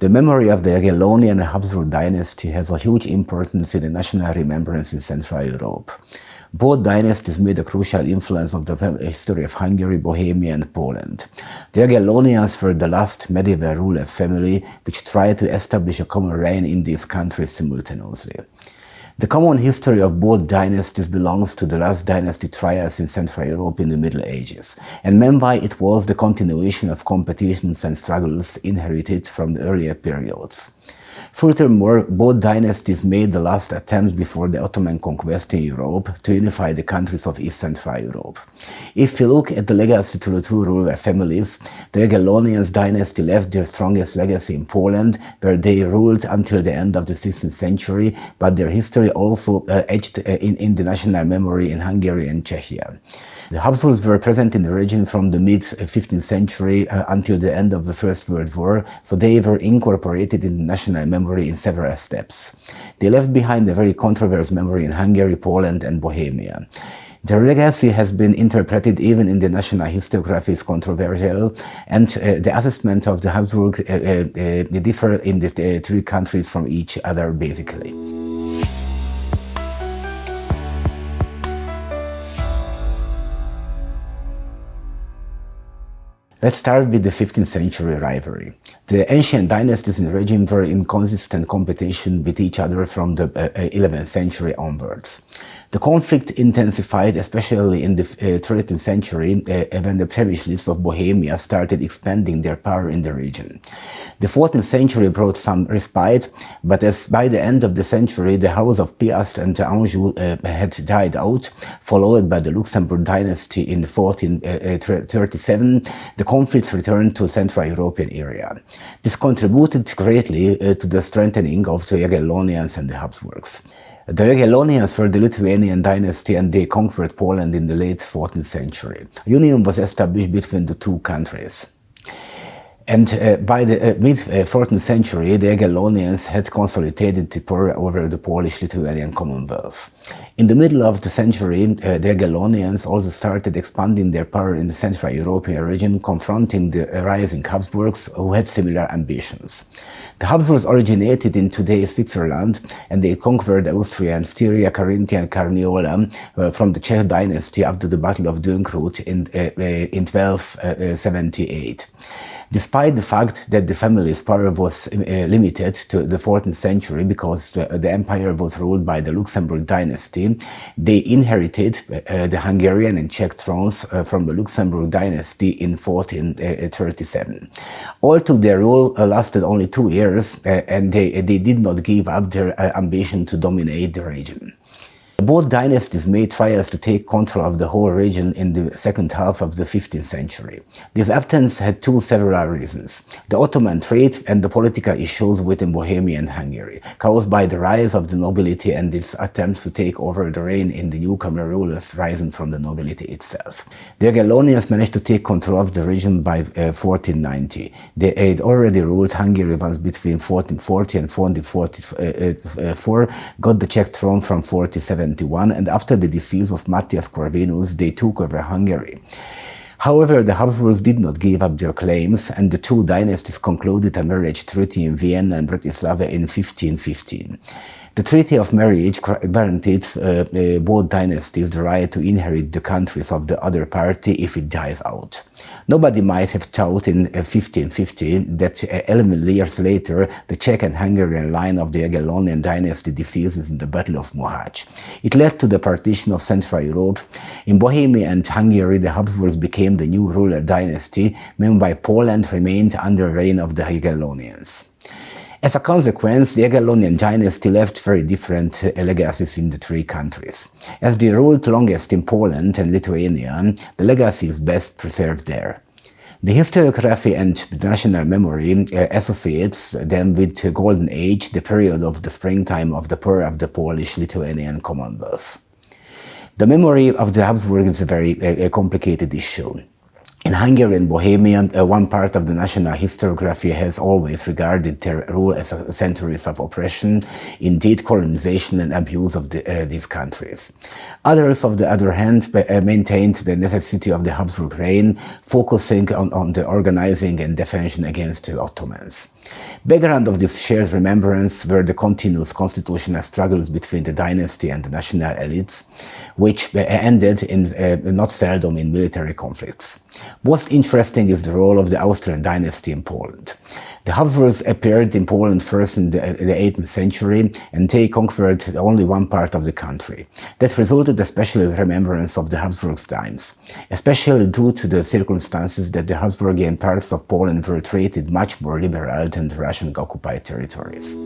The memory of the Jagiellonian and Habsburg dynasty has a huge importance in the national remembrance in Central Europe. Both dynasties made a crucial influence of the history of Hungary, Bohemia and Poland. The Jagiellonians were the last medieval ruler family which tried to establish a common reign in these countries simultaneously. The common history of both dynasties belongs to the last dynasty trials in Central Europe in the Middle Ages, and meanwhile it was the continuation of competitions and struggles inherited from the earlier periods. Furthermore, both dynasties made the last attempts before the Ottoman conquest in Europe to unify the countries of East Central Europe. If we look at the legacy to the two ruler families, the Jagiellonians dynasty left their strongest legacy in Poland, where they ruled until the end of the 16th century, but their history also etched in the national memory in Hungary and Czechia. The Habsburgs were present in the region from the mid-15th century until the end of the First World War, so they were incorporated in the national memory in several steps. They left behind a very controversial memory in Hungary, Poland and Bohemia. Their legacy has been interpreted even in the national historiography is controversial, and the assessment of the Habsburg differ in the three countries from each other basically. Let's start with the 15th century rivalry. The ancient dynasties in the region were in consistent competition with each other from the 11th century onwards. The conflict intensified especially in the 13th century when the Previshlists of Bohemia started expanding their power in the region. The 14th century brought some respite, but as by the end of the century the house of Piast and Anjou had died out, followed by the Luxembourg dynasty in 1437, the conflicts returned to Central European area. This contributed greatly to the strengthening of the Jagiellonians and the Habsburgs. The Jagiellonians were the Lithuanian dynasty and they conquered Poland in the late 14th century. A union was established between the two countries. And by the mid-14th century, the Jagiellonians had consolidated the power over the Polish-Lithuanian Commonwealth. In the middle of the century, the Jagiellonians also started expanding their power in the Central European region, confronting the rising Habsburgs who had similar ambitions. The Habsburgs originated in today's Switzerland, and they conquered Austria and Styria, Carinthia and Carniola from the Czech dynasty after the Battle of Dönkrut in 1278. Despite the fact that the family's power was limited to the 14th century because the empire was ruled by the Luxembourg dynasty, they inherited the Hungarian and Czech thrones from the Luxembourg dynasty in 1437. Although their rule lasted only 2 years, and they did not give up their ambition to dominate the region. Both dynasties made trials to take control of the whole region in the second half of the 15th century. This attempts had two several reasons: the Ottoman trade and the political issues within Bohemia and Hungary, caused by the rise of the nobility and its attempts to take over the reign in the newcomer rulers rising from the nobility itself. The Jagiellonians managed to take control of the region by 1490. They had already ruled Hungary once between 1440 and 1444, got the Czech throne from 1470. And after the decease of Matthias Corvinus, they took over Hungary. However, the Habsburgs did not give up their claims, and the two dynasties concluded a marriage treaty in Vienna and Bratislava in 1515. The Treaty of Marriage guaranteed both dynasties the right to inherit the countries of the other party if it dies out. Nobody might have thought in 1550 that 11 years later the Czech and Hungarian line of the Jagiellonian dynasty deceases in the Battle of Mohács. It led to the partition of Central Europe. In Bohemia and Hungary, the Habsburgs became the new ruler dynasty, meanwhile Poland remained under reign of the Jagiellonians. As a consequence, the Jagiellonian dynasty left very different legacies in the three countries. As they ruled longest in Poland and Lithuania, the legacy is best preserved there. The historiography and national memory associates them with the Golden Age, the period of the springtime of the power of the Polish-Lithuanian Commonwealth. The memory of the Habsburgs is a very complicated issue. In Hungary and Bohemia, one part of the national historiography has always regarded their rule as centuries of oppression, indeed colonization and abuse of these countries. Others, on the other hand, maintained the necessity of the Habsburg reign, focusing on the organizing and defense against the Ottomans. Background of this shared remembrance were the continuous constitutional struggles between the dynasty and the national elites, which ended not seldom in military conflicts. Most interesting is the role of the Austrian dynasty in Poland. The Habsburgs appeared in Poland first in the 18th century, and they conquered only one part of the country. That resulted especially in remembrance of the Habsburgs' times, especially due to the circumstances that the Habsburgian parts of Poland were treated much more liberal than the Russian-occupied territories.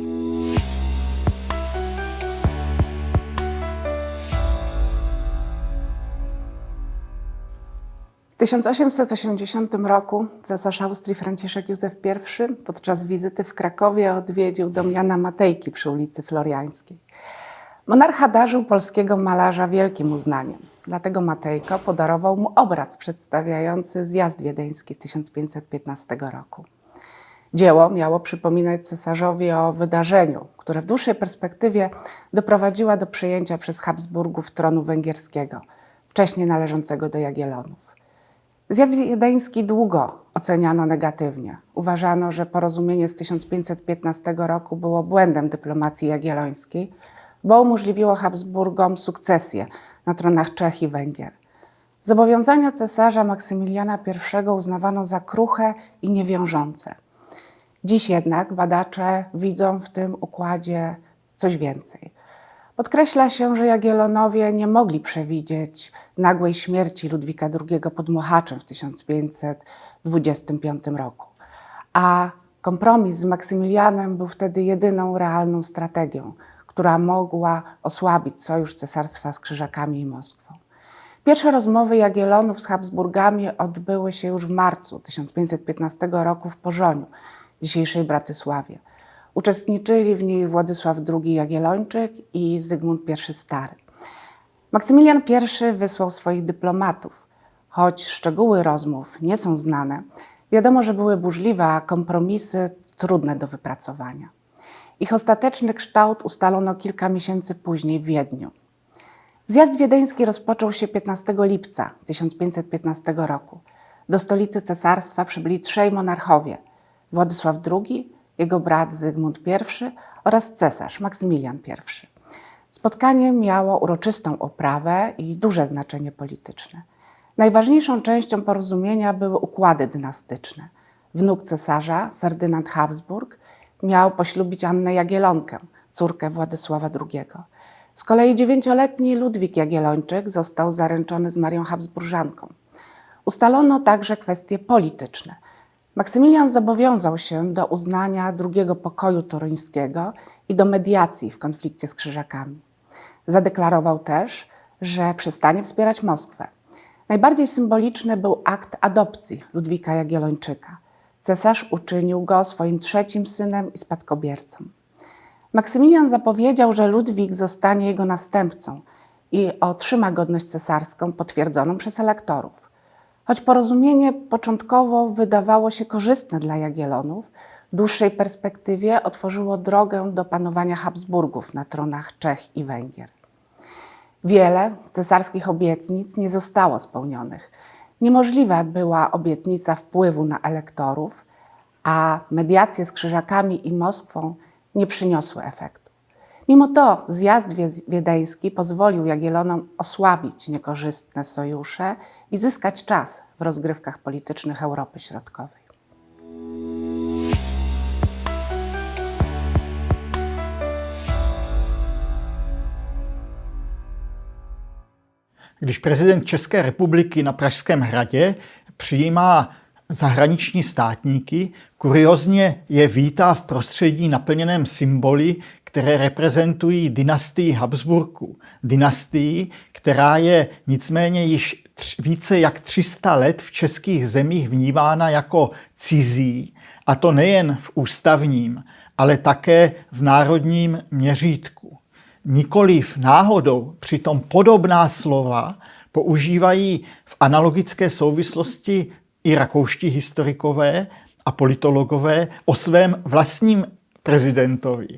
W 1880 roku cesarz Austrii Franciszek Józef I podczas wizyty w Krakowie odwiedził dom Jana Matejki przy ulicy Floriańskiej. Monarcha darzył polskiego malarza wielkim uznaniem, dlatego Matejko podarował mu obraz przedstawiający zjazd wiedeński z 1515 roku. Dzieło miało przypominać cesarzowi o wydarzeniu, które w dłuższej perspektywie doprowadziło do przejęcia przez Habsburgów tronu węgierskiego, wcześniej należącego do Jagiellonów. Zjazd wiedeński długo oceniano negatywnie. Uważano, że porozumienie z 1515 roku było błędem dyplomacji jagiellońskiej, bo umożliwiło Habsburgom sukcesję na tronach Czech i Węgier. Zobowiązania cesarza Maksymiliana I uznawano za kruche i niewiążące. Dziś jednak badacze widzą w tym układzie coś więcej. Podkreśla się, że Jagiellonowie nie mogli przewidzieć nagłej śmierci Ludwika II pod Moháczem w 1525 roku, a kompromis z Maksymilianem był wtedy jedyną realną strategią, która mogła osłabić sojusz cesarstwa z Krzyżakami i Moskwą. Pierwsze rozmowy Jagiellonów z Habsburgami odbyły się już w marcu 1515 roku w Pożoniu, dzisiejszej Bratysławie. Uczestniczyli w niej Władysław II Jagiellończyk i Zygmunt I Stary. Maksymilian I wysłał swoich dyplomatów. Choć szczegóły rozmów nie są znane, wiadomo, że były burzliwe, a kompromisy trudne do wypracowania. Ich ostateczny kształt ustalono kilka miesięcy później w Wiedniu. Zjazd wiedeński rozpoczął się 15 lipca 1515 roku. Do stolicy cesarstwa przybyli trzej monarchowie: Władysław II, jego brat Zygmunt I oraz cesarz Maksymilian I. Spotkanie miało uroczystą oprawę i duże znaczenie polityczne. Najważniejszą częścią porozumienia były układy dynastyczne. Wnuk cesarza, Ferdynand Habsburg, miał poślubić Annę Jagiellonkę, córkę Władysława II. Z kolei 9-letni Ludwik Jagiellończyk został zaręczony z Marią Habsburżanką. Ustalono także kwestie polityczne. Maksymilian zobowiązał się do uznania drugiego pokoju toruńskiego i do mediacji w konflikcie z Krzyżakami. Zadeklarował też, że przestanie wspierać Moskwę. Najbardziej symboliczny był akt adopcji Ludwika Jagiellończyka. Cesarz uczynił go swoim trzecim synem i spadkobiercą. Maksymilian zapowiedział, że Ludwik zostanie jego następcą i otrzyma godność cesarską potwierdzoną przez elektorów. Choć porozumienie początkowo wydawało się korzystne dla Jagiellonów, w dłuższej perspektywie otworzyło drogę do panowania Habsburgów na tronach Czech i Węgier. Wiele cesarskich obietnic nie zostało spełnionych. Niemożliwa była obietnica wpływu na elektorów, a mediacje z Krzyżakami i Moskwą nie przyniosły efektu. Mimo to zjazd wiedeński pozwolił Jagiellonom osłabić niekorzystne sojusze i zyskać czas w rozgrywkach politycznych Europy Środkowej. Když prezident České republiky na Pražském hradě přijímá zahraniční státníky, kuriózně je vítá v prostředí naplněném symboly, které reprezentují dynastii Habsburků. Dynastii, která je nicméně již více jak 300 let v českých zemích vnímána jako cizí, a to nejen v ústavním, ale také v národním měřítku. Nikoliv náhodou přitom podobná slova používají v analogické souvislosti i rakouští historikové a politologové o svém vlastním prezidentovi.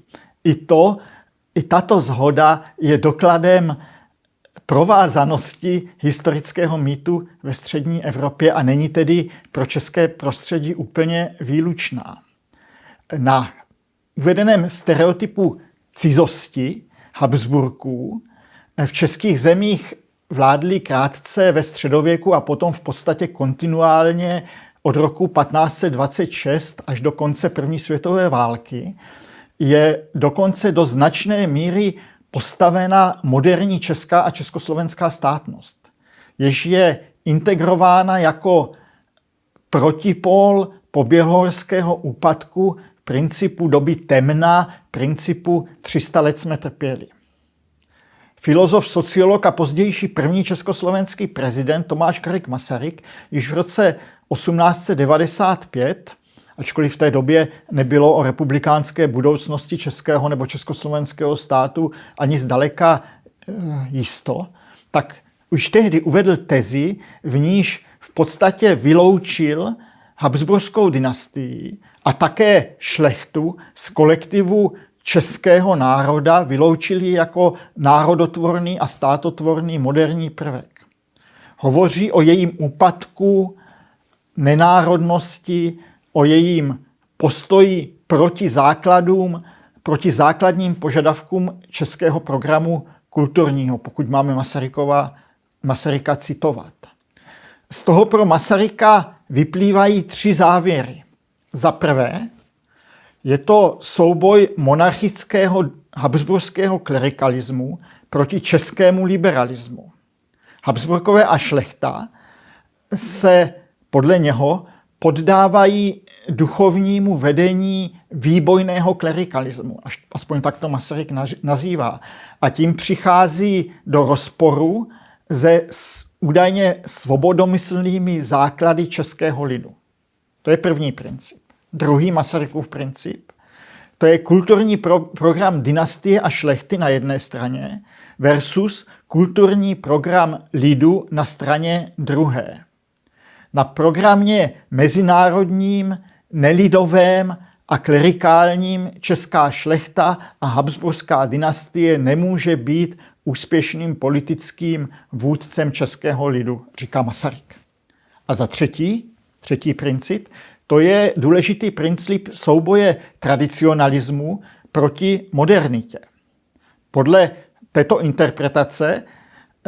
I tato shoda je dokladem provázanosti historického mýtu ve střední Evropě a není tedy pro české prostředí úplně výlučná. Na uvedeném stereotypu cizosti Habsburků v českých zemích vládli krátce ve středověku a potom v podstatě kontinuálně od roku 1526 až do konce první světové války, je dokonce do značné míry postavena moderní česká a československá státnost, jež je integrována jako protipól pobělohorského úpadku principu doby temna, principu 300 let jsme trpěli. Filozof, sociolog a pozdější první československý prezident Tomáš Garrigue Masaryk již v roce 1895, ačkoliv v té době nebylo o republikánské budoucnosti českého nebo československého státu ani zdaleka jisto, tak už tehdy uvedl tezi, v níž v podstatě vyloučil Habsburskou dynastii a také šlechtu z kolektivu českého národa, vyloučil ji jako národotvorný a státotvorný moderní prvek. Hovoří o jejím úpadku, nenárodnosti, o jejím postoji proti základům, proti základním požadavkům českého programu kulturního, pokud máme Masaryka citovat. Z toho pro Masaryka vyplývají 3 závěry. Za prvé, je to souboj monarchického habsburského klerikalismu proti českému liberalismu. Habsburkové a šlechta se podle něho poddávají duchovnímu vedení výbojného klerikalismu, aspoň tak to Masaryk nazývá. A tím přichází do rozporu se údajně svobodomyslnými základy českého lidu. To je první princip. Druhý Masarykův princip, to je kulturní program dynastie a šlechty na jedné straně versus kulturní program lidu na straně druhé. Na programě mezinárodním, nelidovém a klerikálním česká šlechta a habsburská dynastie nemůže být úspěšným politickým vůdcem českého lidu, říká Masaryk. A za třetí princip, to je důležitý princip souboje tradicionalismu proti modernitě. Podle této interpretace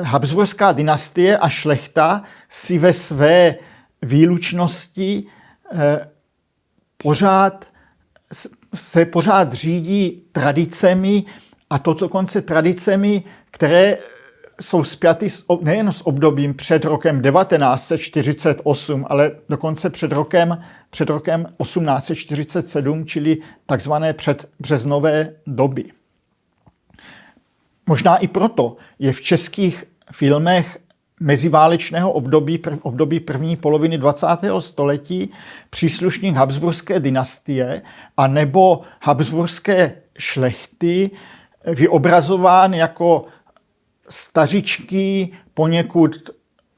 habsburská dynastie a šlechta si ve své výlučnosti pořád řídí tradicemi, a to dokonce tradicemi, které jsou spjaty nejen s obdobím před rokem 1948, ale dokonce před rokem 1847, čili takzvané předbřeznové doby. Možná i proto je v českých filmech meziválečného období první poloviny 20. století příslušník habsburské dynastie a nebo habsburské šlechty vyobrazován jako stařičký, poněkud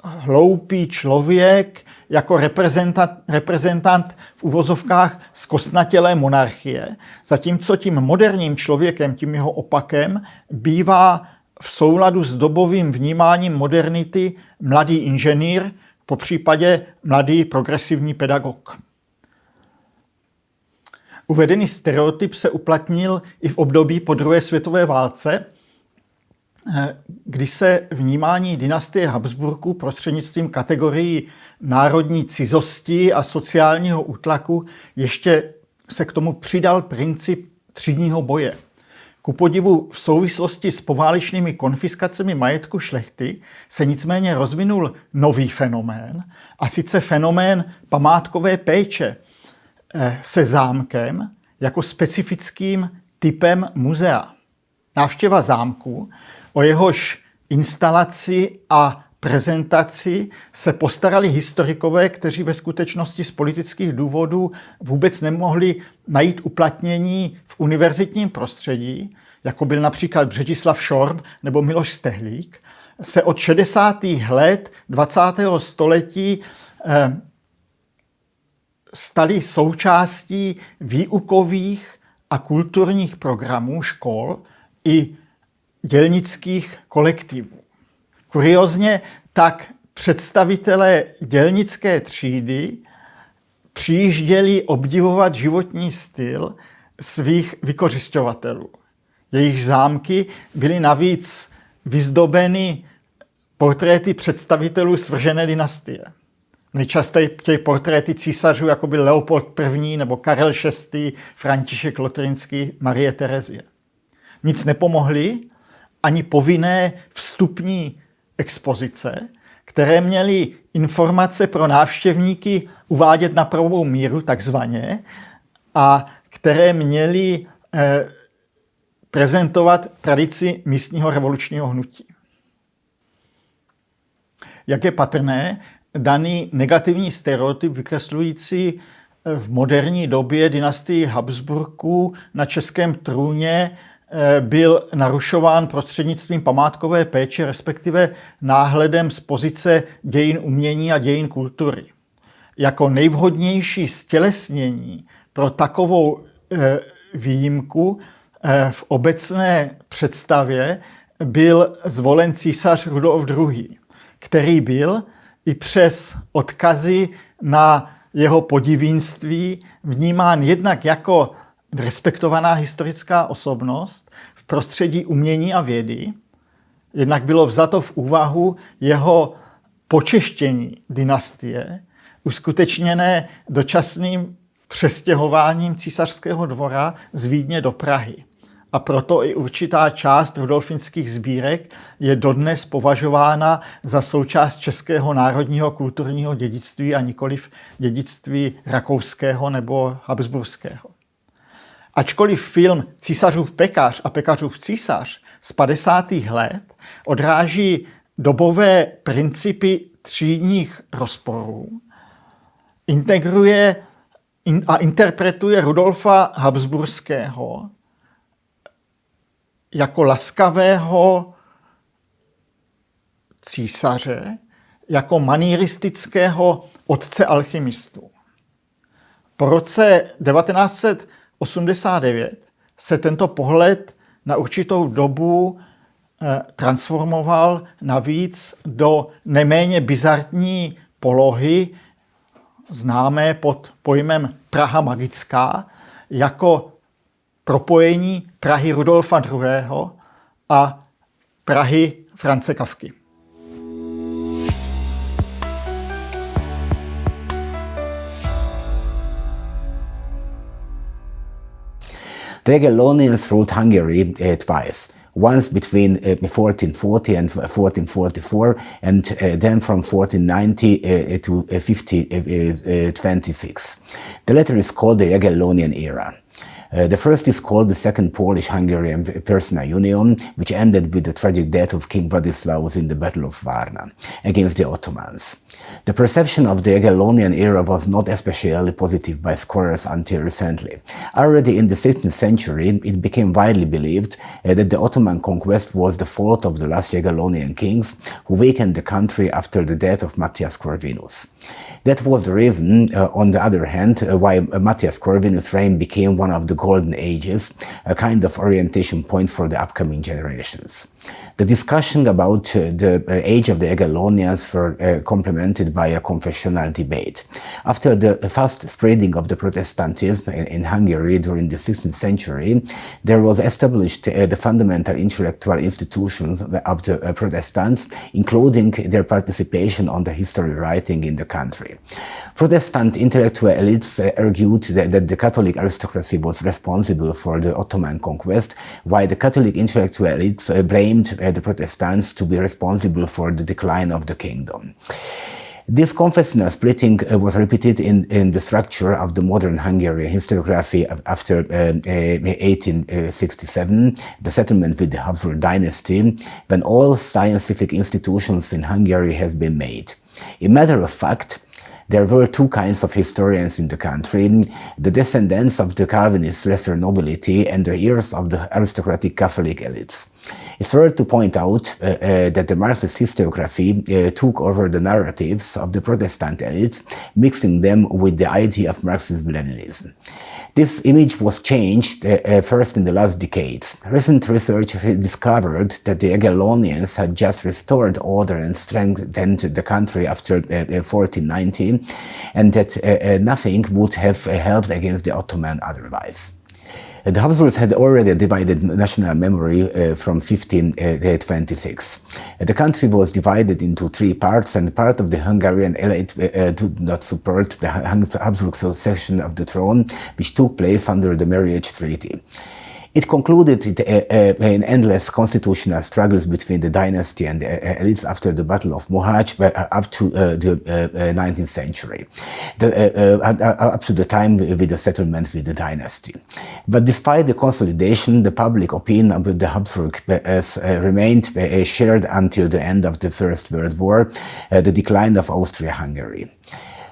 hloupý člověk, jako reprezentant v uvozovkách zkostnatělé monarchie, zatímco tím moderním člověkem, tím jeho opakem, bývá v souladu s dobovým vnímáním modernity mladý inženýr, popřípadě mladý progresivní pedagog. Uvedený stereotyp se uplatnil i v období po druhé světové válce, kdy se vnímání dynastie Habsburků prostřednictvím kategorií národní cizosti a sociálního útlaku ještě se k tomu přidal princip třídního boje. Ku podivu v souvislosti s poválečnými konfiskacemi majetku šlechty se nicméně rozvinul nový fenomén, a sice fenomén památkové péče se zámkem jako specifickým typem muzea. Návštěva zámku, o jehož instalaci a prezentaci se postarali historikové, kteří ve skutečnosti z politických důvodů vůbec nemohli najít uplatnění v univerzitním prostředí, jako byl například Břetislav Šorm nebo Miloš Stehlík, se od 60. let 20. století staly součástí výukových a kulturních programů škol i dělnických kolektivů. Kuriózně tak představitelé dělnické třídy přijížděli obdivovat životní styl svých vykořisťovatelů. Jejich zámky byly navíc vyzdobeny portréty představitelů svržené dynastie. Nejčastěji portréty císařů, jako byl Leopold I. Nebo Karel VI., František Lotrinský, Marie Terezie. Nic nepomohly ani povinné vstupní expozice, které měly informace pro návštěvníky uvádět na pravou míru, takzvaně, a které měly prezentovat tradici místního revolučního hnutí. Jak je patrné, daný negativní stereotyp vykreslující v moderní době dynastii Habsburků na českém trůně byl narušován prostřednictvím památkové péče, respektive náhledem z pozice dějin umění a dějin kultury. Jako nejvhodnější stělesnění pro takovou výjimku v obecné představě byl zvolen císař Rudolf II., který byl i přes odkazy na jeho podivínství vnímán jednak jako respektovaná historická osobnost v prostředí umění a vědy, jednak bylo vzato v úvahu jeho počeštění dynastie, uskutečněné dočasným přestěhováním císařského dvora z Vídně do Prahy. A proto i určitá část rudolfinských sbírek je dodnes považována za součást českého národního kulturního dědictví a nikoliv dědictví rakouského nebo habsburského. Ačkoliv film Císařův pekař a pekařův císař z 50. let odráží dobové principy třídních rozporů, integruje a interpretuje Rudolfa Habsburského jako laskavého císaře, jako manieristického otce alchymistů. Po roce 1989 se tento pohled na určitou dobu transformoval navíc do neméně bizarní polohy, známé pod pojmem Praha magická, jako propojení Prahy Rudolfa II. A Prahy Franze Kafky. The Jagiellonians ruled Hungary twice. Once between 1440 and 1444, and then from 1490 to 1526. The latter is called the Jagiellonian era. The first is called the Second Polish-Hungarian Personal Union, which ended with the tragic death of King Bratislava in the Battle of Vienna against the Ottomans. The perception of the Jagiellonian era was not especially positive by scholars until recently. Already in the 16th century, it became widely believed that the Ottoman conquest was the fault of the last Jagiellonian kings who weakened the country after the death of Matthias Corvinus. That was the reason, on the other hand, why Matthias Corvinus' reign became one of the golden ages, a kind of orientation point for the upcoming generations. The discussion about the age of the Jagiellonians were complemented by a confessional debate. After the fast spreading of the Protestantism in Hungary during the 16th century, there was established the fundamental intellectual institutions of the Protestants, including their participation on the history writing in the country. Protestant intellectual elites argued that the Catholic aristocracy was responsible for the Ottoman conquest, while the Catholic intellectual elites blamed the Protestants to be responsible for the decline of the kingdom. This confessional splitting was repeated in the structure of the modern Hungarian historiography after 1867, the settlement with the Habsburgs Dynasty, when all scientific institutions in Hungary has been made. In matter of fact, There were two kinds of historians in the country, the descendants of the Calvinist lesser nobility and the heirs of the aristocratic Catholic elites. It's worth to point out that the Marxist historiography took over the narratives of the Protestant elites, mixing them with the idea of Marxist-Leninism. This image was changed first in the last decades. Recent research discovered that the Jagiellonians had just restored order and strengthened the country after 1490, and that nothing would have helped against the Ottoman otherwise. The Habsburgs had already divided national memory from 1526. The country was divided into three parts, and part of the Hungarian elite did not support the Habsburg succession of the throne, which took place under the marriage treaty. It concluded in endless constitutional struggles between the dynasty and the elites after the Battle of Mohács up to the 19th century, up to the time with the settlement with the dynasty. But despite the consolidation, the public opinion about the Habsburg remained shared until the end of the First World War, the decline of Austria-Hungary.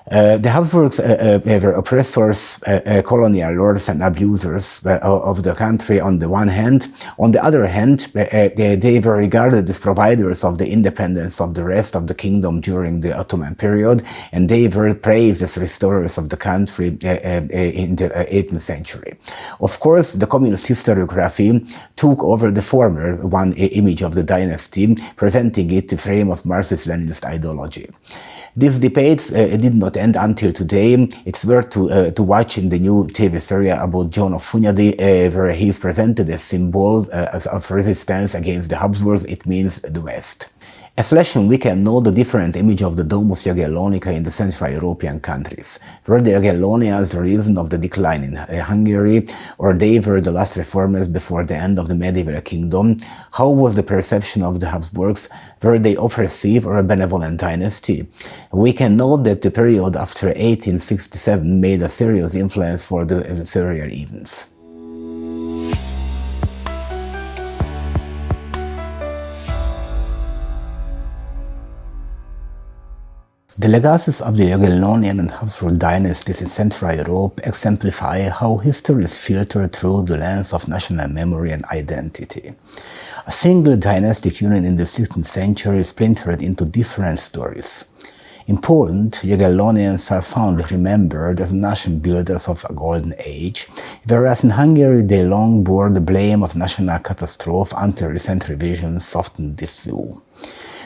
The Habsburgs were oppressors, colonial lords and abusers of the country on the one hand. On the other hand, they were regarded as providers of the independence of the rest of the kingdom during the Ottoman period, and they were praised as restorers of the country in the 18th century. Of course, the communist historiography took over the former one image of the dynasty, presenting it the frame of Marxist-Leninist ideology. These debates did not end until today. It's worth to watch in the new TV series about John of Hunyadi, where he is presented as symbol of resistance against the Habsburgs. It means the West. As lesson, we can know the different image of the Domus Jagiellonica in the Central European countries. Were the Jagiellonians the reason of the decline in Hungary, or they were the last reformers before the end of the medieval kingdom? How was the perception of the Habsburgs? Were they oppressive or a benevolent dynasty? We can note that the period after 1867 made a serious influence for the serial events. The legacies of the Jagiellonian and Habsburg dynasties in Central Europe exemplify how history is filtered through the lens of national memory and identity. A single dynastic union in the 16th century splintered into different stories. In Poland, Jagiellonians are fondly remembered as nation builders of a golden age, whereas in Hungary they long bore the blame of national catastrophe until recent revisions softened this view.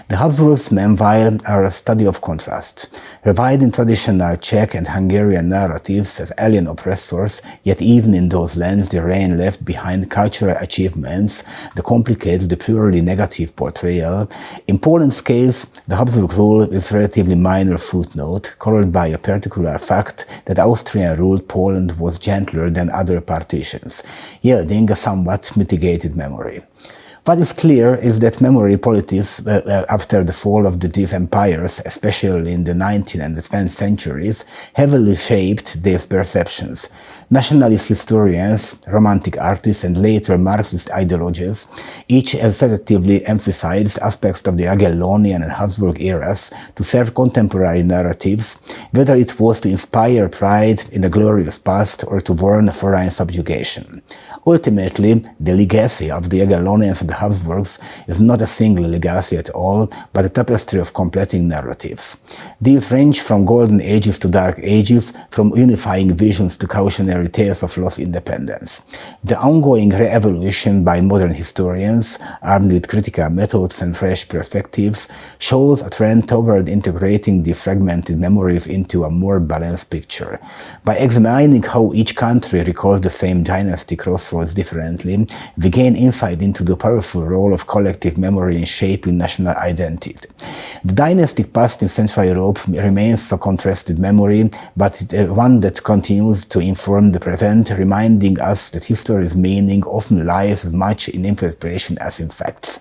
The Habsburgs, meanwhile, are a study of contrast, reviving traditional Czech and Hungarian narratives as alien oppressors, yet even in those lands the reign left behind cultural achievements that complicate the purely negative portrayal. In Poland's case, the Habsburg rule is a relatively minor footnote, colored by a particular fact that Austrian-ruled Poland was gentler than other partitions, yielding a somewhat mitigated memory. What is clear is that memory politics after the fall of these empires, especially in the 19th and the 20th centuries, heavily shaped these perceptions. Nationalist historians, romantic artists and later Marxist ideologies each assertively emphasized aspects of the Jagiellonian and Habsburg eras to serve contemporary narratives, whether it was to inspire pride in a glorious past or to warn foreign subjugation. Ultimately, the legacy of the Jagiellonians and the Habsburgs is not a single legacy at all, but a tapestry of completing narratives. These range from golden ages to dark ages, from unifying visions to cautionary tales of lost independence. The ongoing re-evolution by modern historians, armed with critical methods and fresh perspectives, shows a trend toward integrating these fragmented memories into a more balanced picture. By examining how each country recalls the same dynasty crossroads differently, we gain insight into the powerful role of collective memory in shaping national identity. The dynastic past in Central Europe remains a contrasted memory, but one that continues to inform the present, reminding us that history's meaning often lies as much in interpretation as in facts.